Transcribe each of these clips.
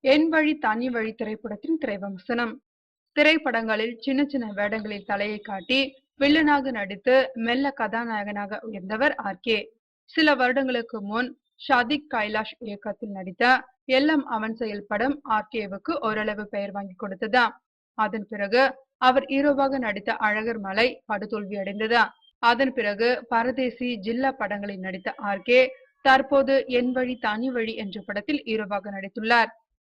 என் வழி தனி வழி திரைப்படத்தின் திரைவிமர்சனம். திரைப்படங்களில் சின்ன சின்ன வேடங்களில் தலையை காட்டி வில்லனாக நடித்து மெல்ல கதாநாயகனாக உயர்ந்தவர் ஆர்.கே. சில வருடங்களுக்கு முன் ஷாதிக் கைலாஷ் இயக்கத்தில் நடித்த எல்லாம் அவன் செயல் படம் ஆர்.கேவுக்கு ஓரளவு பெயர் வாங்கி கொடுத்தது. அதன் பிறகு அவர் ஹீரோவாக நடித்த அழகர் மலை படுதோல்வி அடைந்தது. அதன் பிறகு பரதேசி, ஜில்லா படங்களில் நடித்த ஆர்.கே. தற்போது என் வழி தனி வழி என்ற படத்தில் ஹீரோவாக நடித்துள்ளார்.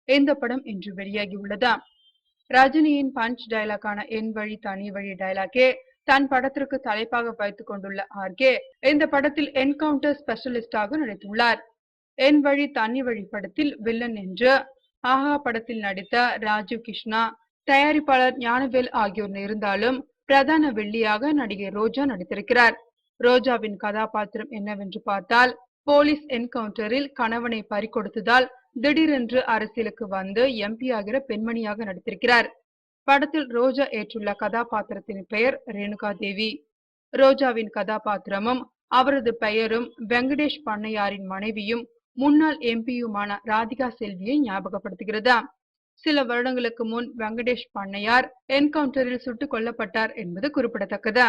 இந்த படம் இன்று வெளியாகியுள்ளது. ரஜினியின் பஞ்ச் டயலாக்கான என் வழி தனி வழி டயலாக்கே தன் படத்திற்கு தலைப்பாக வைத்துக் கொண்டுள்ள ஆர்.கே. இந்த படத்தில் என்கவுண்டர் ஸ்பெஷலிஸ்டாக நடித்துள்ளார். என் வழி தனி வழி படத்தில் வில்லன் என்று ஆஹா படத்தில் நடித்த ராஜீவ் கிருஷ்ணா, தயாரிப்பாளர் ஞானவேல் ஆகியோர் இருந்தாலும் பிரதான வில்லியாக நடிகை ரோஜா நடித்திருக்கிறார். ரோஜாவின் கதாபாத்திரம் என்னவென்று பார்த்தால், போலீஸ் என்கவுண்டரில் கணவனை பறிகொடுத்ததால் திடீரென்று அரசியலுக்கு வந்து எம்பி ஆகிற பெண்மணியாக நடித்திருக்கிறார். படத்தில் ரோஜா ஏற்றுள்ள கதாபாத்திரத்தின் பெயர் ரேணுகா தேவி. ரோஜாவின் கதாபாத்திரமும் அவரது பெயரும் வெங்கடேஷ் பண்ணையாரின் மனைவியும் முன்னாள் எம்பியுமான ராதிகா செல்வியை ஞாபகப்படுத்துகிறது. சில வருடங்களுக்கு முன் வெங்கடேஷ் பண்ணையார் என்கவுண்டரில் சுட்டுக் கொல்லப்பட்டார் என்பது குறிப்பிடத்தக்கது.